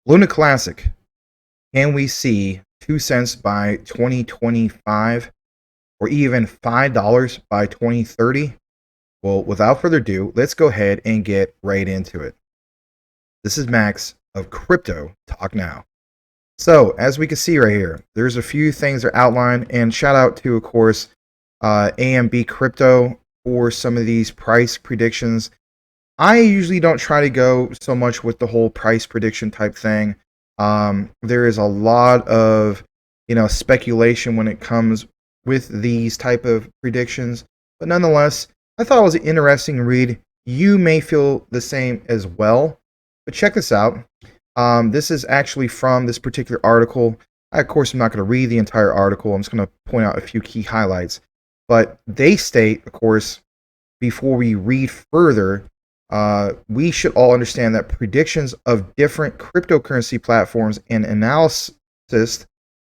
Luna Classic. Can we see 2 cents by 2025 or even $5 by 2030? Well, without further ado, let's go ahead and get right into it. This is Max of Crypto Talk Now. So, as we can see right here, there's a few things that are outlined, and shout out to, of course, AMB Crypto for some of these price predictions. I usually don't try to go so much with the whole price prediction type thing. There is a lot of speculation when it comes with these type of predictions, but nonetheless, I thought it was an interesting read. You may feel the same as well, but check this out. This is actually from this particular article. Of course, I'm not going to read the entire article. I'm just going to point out a few key highlights. But they state, of course, before we read further, we should all understand that predictions of different cryptocurrency platforms and analysis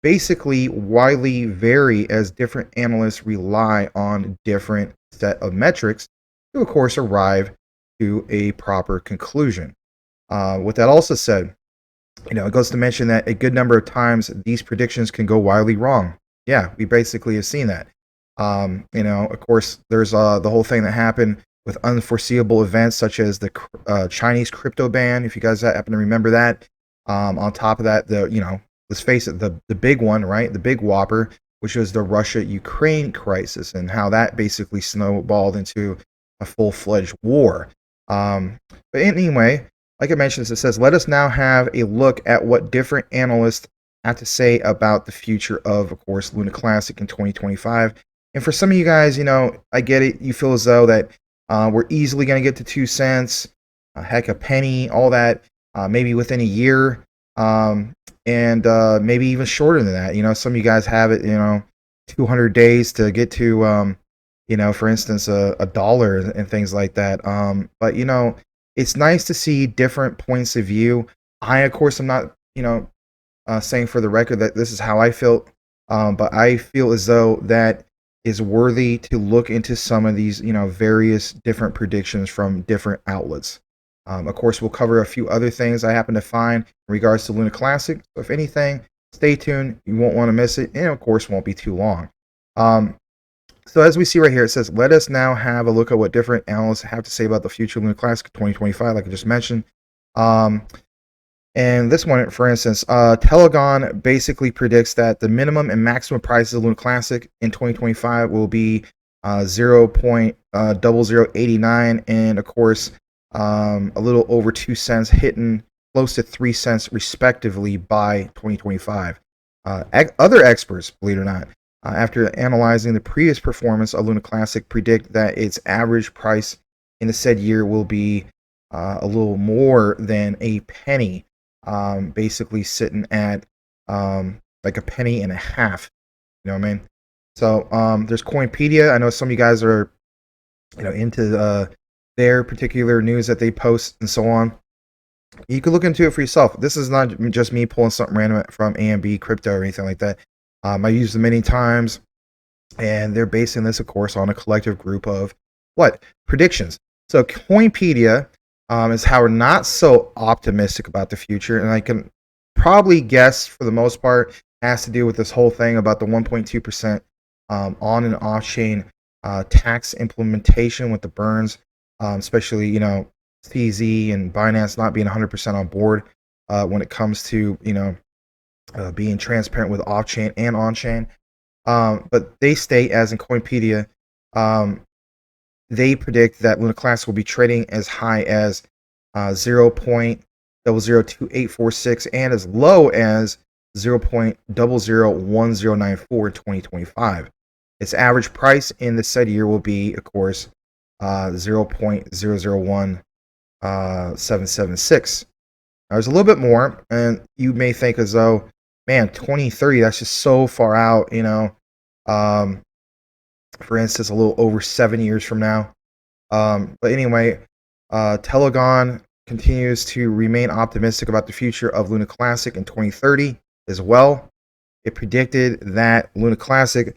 basically widely vary as different analysts rely on different set of metrics to, of course, arrive to a proper conclusion. With that also said, it goes to mention that a good number of times these predictions can go wildly wrong. Yeah, we basically have seen that. Of course, there's the whole thing that happened with unforeseeable events such as the Chinese crypto ban, if you guys happen to remember that. On top of that, let's face it, the big one, right? The big whopper, which was the Russia-Ukraine crisis and how that basically snowballed into a full-fledged war. But anyway, like I mentioned, it says, let us now have a look at what different analysts have to say about the future of course, Luna Classic in 2025. And for some of you guys, I get it. You feel as though that we're easily going to get to 2 cents, heck, a penny, all that, maybe within a year, and maybe even shorter than that. Some of you guys have it, 200 days to get to, for instance, a dollar and things like that. But, it's nice to see different points of view. I, of course, am not, saying for the record that this is how I feel, but I feel as though that is worthy to look into some of these, various different predictions from different outlets. Of course, we'll cover a few other things I happen to find in regards to Luna Classic. So if anything, stay tuned. You won't want to miss it, and of course, won't be too long. So as we see right here, it says, let us now have a look at what different analysts have to say about the future Luna Classic 2025, like I just mentioned. And this one, for instance, Telegon basically predicts that the minimum and maximum prices of Luna Classic in 2025 will be 0.0089 and, of course, a little over 2 cents, hitting close to 3 cents respectively by 2025. Other experts, believe it or not, after analyzing the previous performance of Luna Classic, predict that its average price in the said year will be a little more than a penny, basically sitting at like a penny and a half. You know what I mean? So there's Coinpedia. I know some of you guys are into their particular news that they post and so on. You can look into it for yourself. This is not just me pulling something random from AMB Crypto or anything like that. I use them many times, and they're basing this, of course, on a collective group of predictions. So Coinpedia is how we're not so optimistic about the future, and I can probably guess for the most part has to do with this whole thing about the 1.2% on and off chain tax implementation with the burns, especially CZ and Binance not being 100% on board when it comes to being transparent with off-chain and on-chain. But they state, as in Coinpedia, they predict that Luna Classic will be trading as high as 0.002846 and as low as 0.001094 in 2025. Its average price in the said year will be, of course, 0.001776. Now, there's a little bit more, and you may think as though, man, 2030, that's just so far out, for instance, a little over 7 years from now. But anyway, Telegon continues to remain optimistic about the future of Luna Classic in 2030 as well. It predicted that Luna Classic,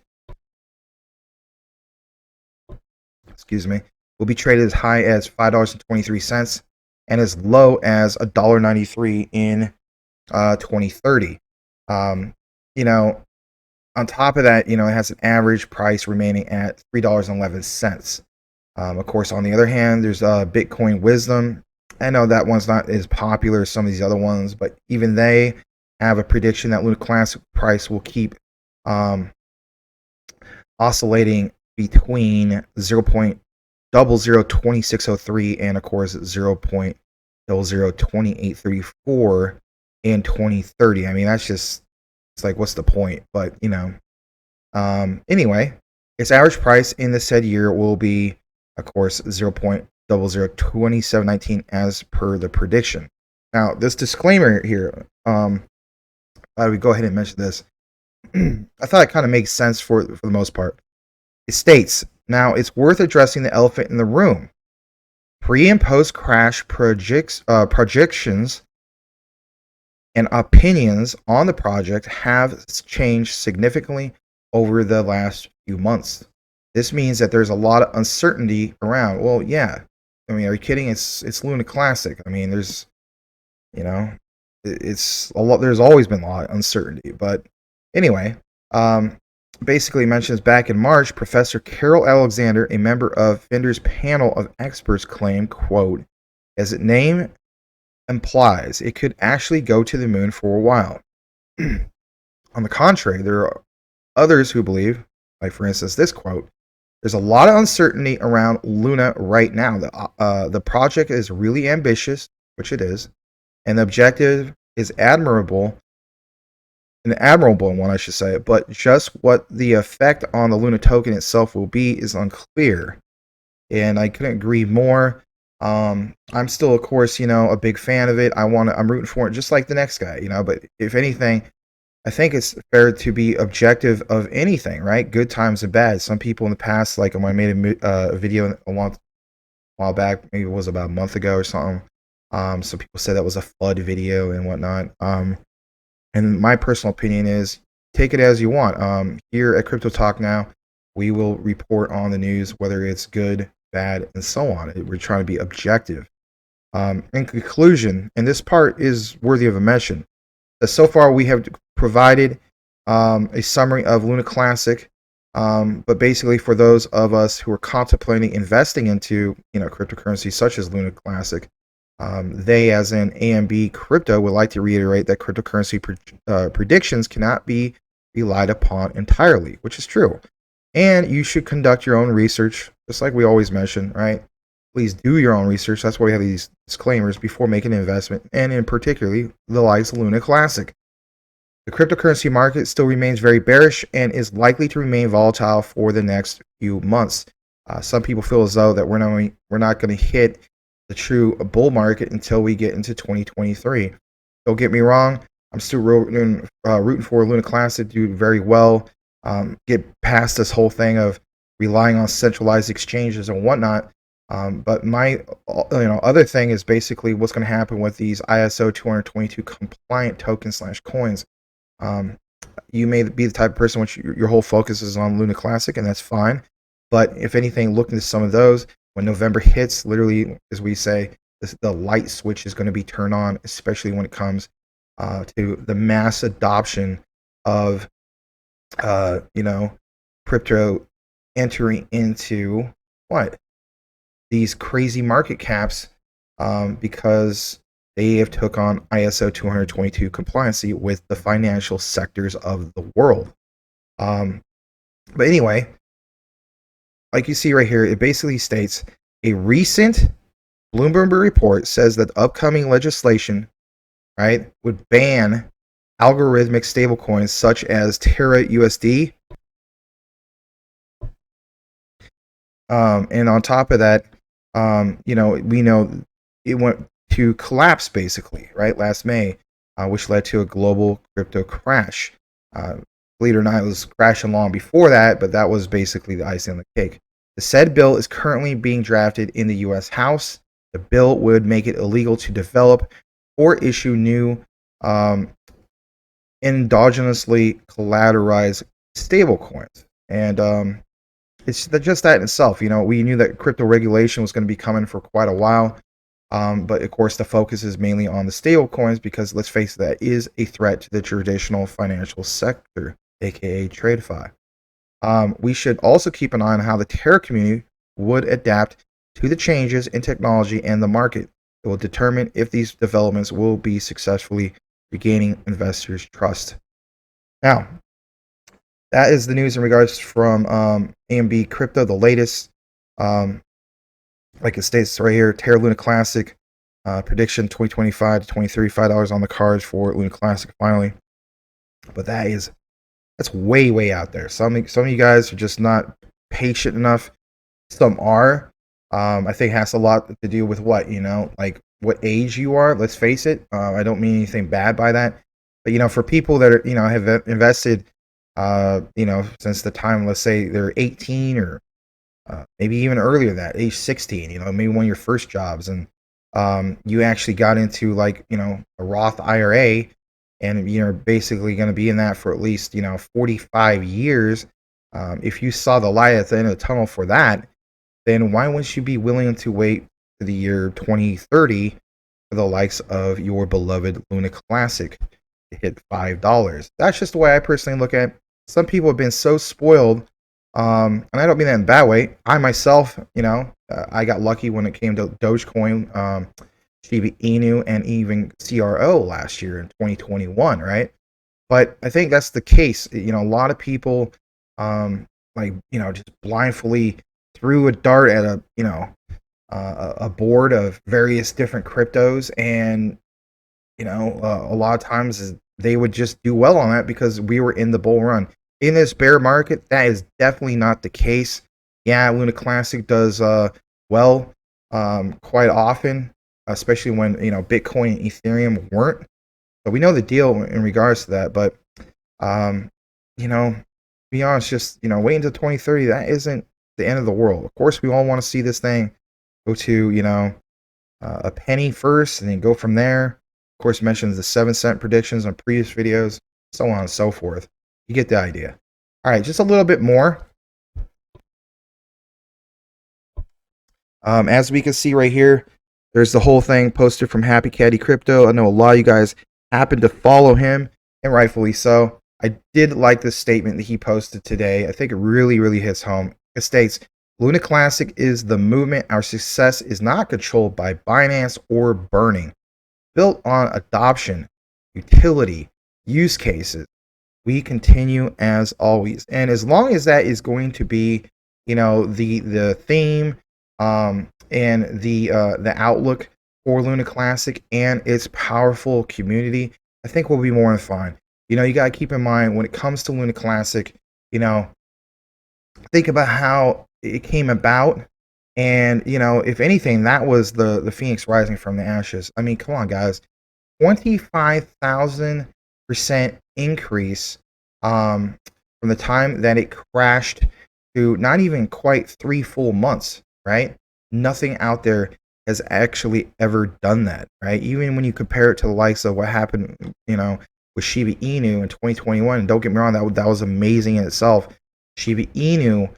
will be traded as high as $5.23 and as low as $1.93 in 2030. Um, you know, on top of that, it has an average price remaining at $3.11. Of course, on the other hand, there's Bitcoin Wisdom. I know that one's not as popular as some of these other ones, but even they have a prediction that Luna Classic price will keep um, oscillating between 0.002603 and, of course, 0.002834 in 2030. I mean, that's just, it's like, what's the point? But, anyway, its average price in the said year will be, of course, 0.002719 as per the prediction. Now, this disclaimer here, I would go ahead and mention this. I thought it kind of makes sense for the most part. It states, now it's worth addressing the elephant in the room. Pre and post crash projections and opinions on the project have changed significantly over the last few months. This means that there's a lot of uncertainty around. Well, yeah. I mean, are you kidding? It's Luna Classic. I mean, there's, it's a lot. There's always been a lot of uncertainty. But anyway, basically mentions back in March, Professor Carol Alexander, a member of Finder's panel of experts, claimed, quote, as its name implies, it could actually go to the moon for a while. On the contrary, there are others who believe, like for instance this quote, there's a lot of uncertainty around Luna right now. The project is really ambitious, which it is, and the objective is an admirable one, I should say, but just what the effect on the Luna token itself will be is unclear. And I couldn't agree more. I'm still, of course, a big fan of it. I'm rooting for it just like the next guy, but if anything, I think it's fair to be objective of anything, right? Good times and bad. Some people in the past, like when I made a video a while back, maybe it was about a month ago or something. Some people said that was a flood video and whatnot. And my personal opinion is take it as you want. Here at Crypto Talk Now, we will report on the news, whether it's good, bad, and so on. We're trying to be objective. In conclusion, and this part is worthy of a mention, that so far we have provided a summary of Luna Classic, but basically for those of us who are contemplating investing into cryptocurrency such as Luna Classic, they, as in AMB Crypto, would like to reiterate that cryptocurrency predictions cannot be relied upon entirely, which is true. And you should conduct your own research, just like we always mention, right? Please do your own research. That's why we have these disclaimers before making an investment, and in particularly the likes of Luna Classic. The cryptocurrency market still remains very bearish and is likely to remain volatile for the next few months. Some people feel as though that we're not going to hit the true bull market until we get into 2023. Don't get me wrong. I'm still rooting for Luna Classic to do very well. Get past this whole thing of relying on centralized exchanges and whatnot. But my other thing is basically what's going to happen with these ISO 222 compliant tokens / coins. You may be the type of person which your whole focus is on Luna Classic, and that's fine. But if anything, look into some of those. When November hits, literally, as we say, the light switch is going to be turned on, especially when it comes to the mass adoption of crypto entering into these crazy market caps, because they have took on ISO 222 compliancy with the financial sectors of the world. But anyway, like you see right here, it basically states a recent Bloomberg report says that upcoming legislation, right, would ban algorithmic stablecoins such as Terra USD. And on top of that, we know it went to collapse basically, right, last May, which led to a global crypto crash. Believe it or not, it was crashing long before that, but that was basically the icing on the cake. The said bill is currently being drafted in the U.S. House. The bill would make it illegal to develop or issue new endogenously collateralized stablecoins. And it's just that in itself. We knew that crypto regulation was going to be coming for quite a while. But of course, the focus is mainly on the stable coins because let's face it, that is a threat to the traditional financial sector, aka TradeFi. We should also keep an eye on how the Terra community would adapt to the changes in technology and the market. It will determine if these developments will be successfully regaining investors' trust. Now, that is the news in regards from AMB Crypto, the latest. Um, like it states right here, Terra Luna Classic prediction 2025 to 2035 dollars on the cards for Luna Classic finally. But that's way out there. Some of you guys are just not patient enough. Some are. I think it has a lot to do with like what age you are. Let's face it. I don't mean anything bad by that, but for people that are have invested, since the time, let's say they're 18 or maybe even earlier than that, age 16. Maybe one of your first jobs, and you actually got into like a Roth IRA, and you're basically going to be in that for at least 45 years. If you saw the light at the end of the tunnel for that, then why wouldn't you be willing to wait to the year 2030 for the likes of your beloved Luna Classic to hit $5? That's just the way I personally look at it. Some people have been so spoiled, and I don't mean that in a bad way. I myself, I got lucky when it came to Dogecoin, Shiba Inu, and even CRO last year in 2021, right? But I think that's the case. A lot of people, just blindly threw a dart at a board of various different cryptos, and a lot of times they would just do well on that because we were in the bull run. In this bear market, that is definitely not the case. Yeah, Luna Classic does well quite often, especially when Bitcoin and Ethereum weren't. So we know the deal in regards to that. But to be honest, just wait until 2030. That isn't the end of the world. Of course, we all want to see this thing go to a penny first, and then go from there. Of course, mentions the 7-cent predictions on previous videos, so on and so forth. You get the idea. All right, just a little bit more. As we can see right here, there's the whole thing posted from Happy Caddy Crypto. I know a lot of you guys happen to follow him, and rightfully so. I did like this statement that he posted today. I think it really hits home. It states, Luna Classic is the movement. Our success is not controlled by Binance or burning. Built on adoption, utility, use cases, we continue as always. And as long as that is going to be, the theme, and the outlook for Luna Classic and its powerful community, I think we'll be more than fine. You got to keep in mind when it comes to Luna Classic, think about how it came about. And, if anything, that was the Phoenix rising from the ashes. I mean, come on, guys. 25,000% increase from the time that it crashed to not even quite 3 full months, right? Nothing out there has actually ever done that, right? Even when you compare it to the likes of what happened, with Shiba Inu in 2021. And don't get me wrong, that was amazing in itself. Shiba Inu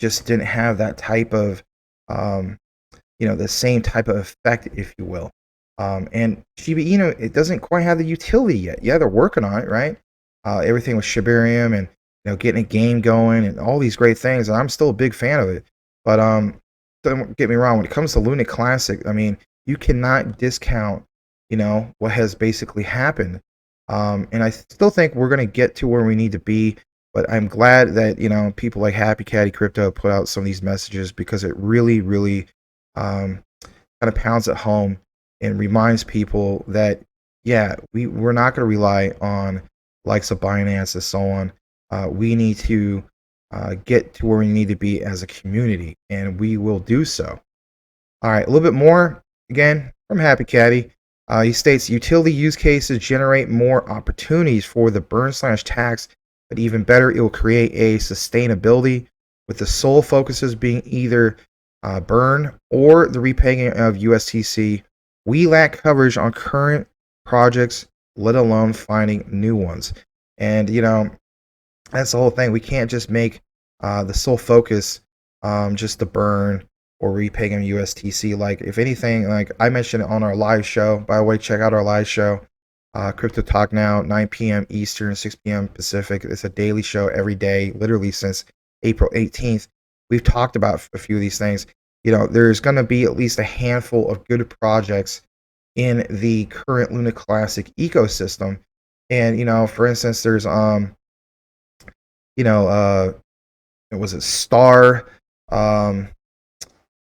just didn't have that type of, the same type of effect, if you will. And Shiba Inu, it doesn't quite have the utility yet. Yeah, they're working on it, right? Everything with Shibarium and getting a game going and all these great things, and I'm still a big fan of it. But don't get me wrong, when it comes to Luna Classic, I mean, you cannot discount what has basically happened. And I still think we're going to get to where we need to be. But I'm glad that people like Happy Caddy Crypto put out some of these messages, because it really kind of pounds at home and reminds people that we're not going to rely on likes of Binance and so on. We need to get to where we need to be as a community, and we will do so. All right, a little bit more again from Happy Caddy. He states utility use cases generate more opportunities for the burn/tax, but even better, it will create a sustainability, with the sole focuses being either burn or the repaying of USTC. We lack coverage on current projects, let alone finding new ones. And that's the whole thing. We can't just make the sole focus just the burn or repaying him USTC. Like, if anything, like I mentioned on our live show, by the way, check out our live show, Crypto Talk Now, 9 p.m. Eastern, 6 p.m. Pacific. It's a daily show every day, literally since April 18th. We've talked about a few of these things. There's going to be at least a handful of good projects in the current Luna Classic ecosystem. And, for instance, there's, you know, was it Star? Um,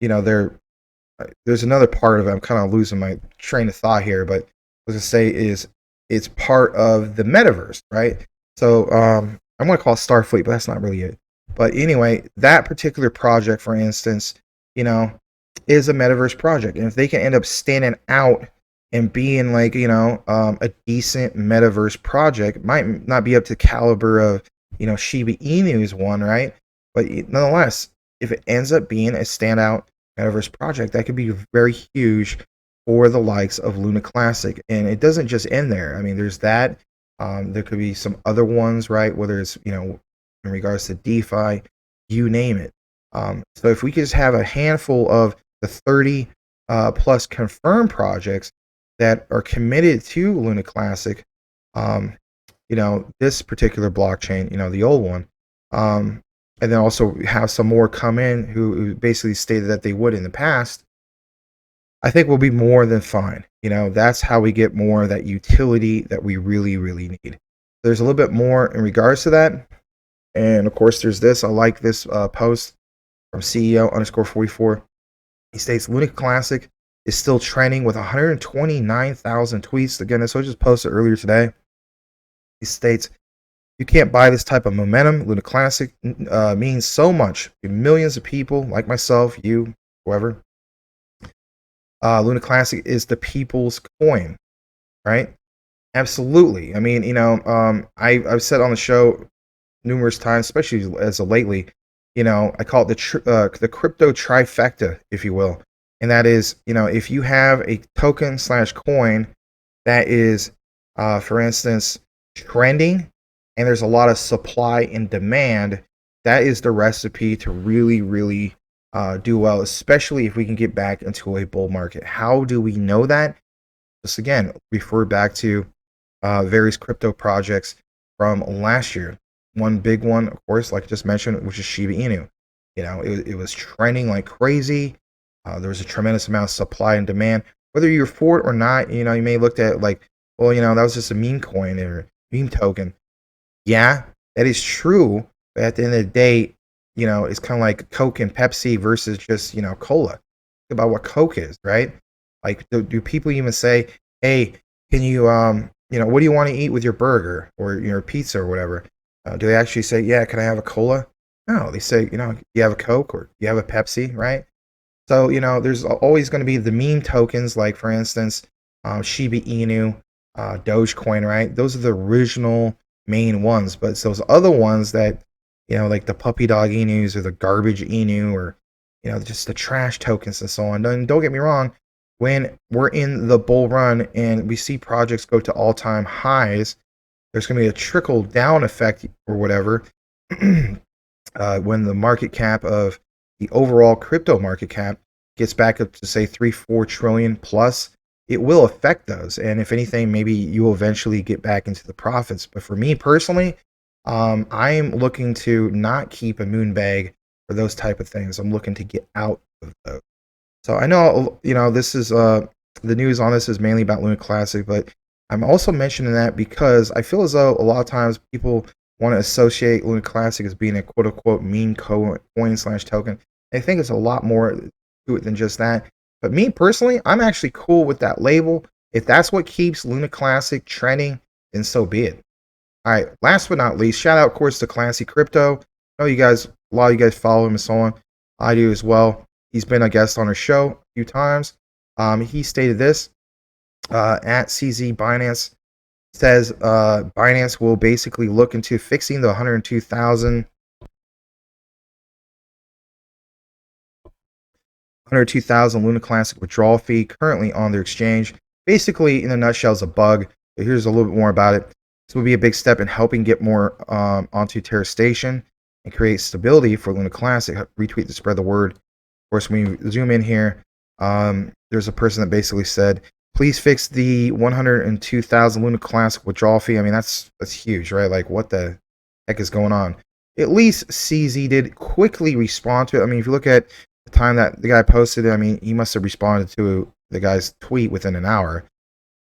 there's another part of it. I'm kind of losing my train of thought here, but I was going to say is it's part of the metaverse, right? So I'm going to call it Starfleet, but that's not really it. But anyway, that particular project, for instance, is a metaverse project. And if they can end up standing out and being like, a decent metaverse project, might not be up to caliber of, Shiba Inu's one, right? But nonetheless, if it ends up being a standout metaverse project, that could be very huge for the likes of Luna Classic. And it doesn't just end there. I mean, there's that. There could be some other ones, right? Whether it's, in regards to DeFi, you name it. So if we could just have a handful of the 30 plus confirmed projects that are committed to Luna Classic, this particular blockchain, the old one, and then also have some more come in who basically stated that they would in the past, I think we'll be more than fine. That's how we get more of that utility that we really, really need. There's a little bit more in regards to that. And of course, there's this. I like this post from CEO_44. He states Luna Classic is still trending with 129,000 tweets. Again, so I just posted earlier today. He states, you can't buy this type of momentum. Luna Classic means so much to millions of people like myself, you, whoever. Luna Classic is the people's coin, right? Absolutely. I mean, I've said on the show numerous times, especially as of lately, I call it the crypto trifecta, if you will. And that is, if you have a token / coin that is, for instance, trending, and there's a lot of supply and demand, that is the recipe to really, really do well, especially if we can get back into a bull market. How do we know that? Just again, refer back to various crypto projects from last year. One big one, of course, like I just mentioned, which is Shiba Inu. It was trending like crazy. There was a tremendous amount of supply and demand. Whether you're for it or not, you may look at it like, well, that was just a meme coin or meme token. Yeah, that is true. But at the end of the day, it's kind of like Coke and Pepsi versus just, cola. Think about what Coke is, right? Like, do people even say, hey, can you, what do you want to eat with your burger or your pizza or whatever? Do they actually say, yeah, can I have a cola? No, they say, you have a Coke or you have a Pepsi, right? So, there's always going to be the meme tokens, like, for instance, Shiba Inu, Dogecoin, right? Those are the original main ones. But it's those other ones that, like the puppy dog Inus or the garbage Inu or, just the trash tokens and so on. And don't get me wrong, when we're in the bull run and we see projects go to all-time highs, there's going to be a trickle down effect or whatever when the market cap of the overall crypto market cap gets back up to say 3-4 trillion plus. It will affect those, and if anything, maybe you will eventually get back into the profits. But for me personally, I'm looking to not keep a moon bag for those type of things. I'm looking to get out of those. So I know, this is the news on this is mainly about Luna Classic, but I'm also mentioning that because I feel as though a lot of times people want to associate Luna Classic as being a quote-unquote meme coin / token. I think it's a lot more to it than just that. But me personally, I'm actually cool with that label. If that's what keeps Luna Classic trending, then so be it. All right, last but not least, shout out, of course, to MaximusCrypto. I know you guys, a lot of you guys follow him and so on. I do as well. He's been a guest on our show a few times. He stated this at CZ Binance. Says Binance will basically look into fixing the 102,000 Luna Classic withdrawal fee currently on their exchange. Basically, in a nutshell, is a bug. But here's a little bit more about it. This will be a big step in helping get more onto Terra Station and create stability for Luna Classic. Retweet to spread the word. course, when you zoom in here, there's a person that basically said, please fix the 102,000 Luna Classic withdrawal fee. I mean, that's huge, right? Like, what the heck is going on? At least CZ did quickly respond to it. I mean, if you look at the time that the guy posted it, I mean, he must have responded to the guy's tweet within an hour.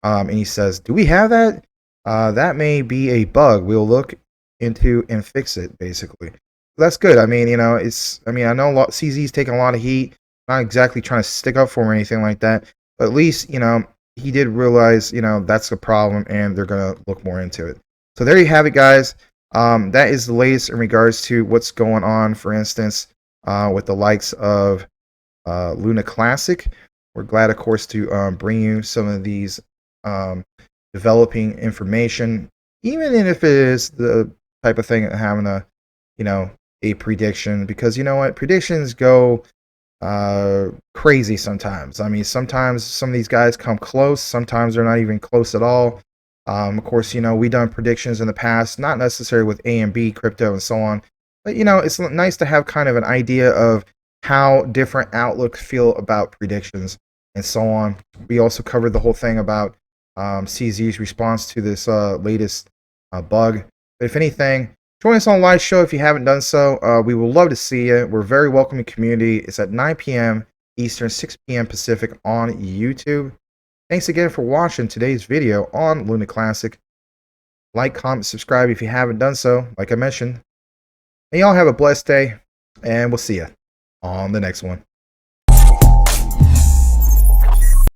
And he says, do we have that? That may be a bug. We'll look into and fix it, basically. That's good. I mean, I know CZ's taking a lot of heat. Not exactly trying to stick up for him or anything like that. But at least, he did realize, that's the problem, and they're going to look more into it. So there you have it, guys. That is the latest in regards to what's going on, for instance, with the likes of Luna Classic. We're glad, of course, to bring you some of these developing information, even if it is the type of thing having a prediction, because you know what, predictions go crazy sometimes. I mean, sometimes some of these guys come close, sometimes they're not even close at all. Of course, we done predictions in the past, not necessarily with A and B crypto and so on, but it's nice to have kind of an idea of how different outlooks feel about predictions and so on. We also covered the whole thing about CZ's response to this latest bug. But if anything, join us on live show if you haven't done so. We would love to see you. We're a very welcoming community. It's at 9 p.m. Eastern, 6 p.m. Pacific on YouTube. Thanks again for watching today's video on Luna Classic. Like, comment, subscribe if you haven't done so, like I mentioned. And y'all have a blessed day, and we'll see you on the next one.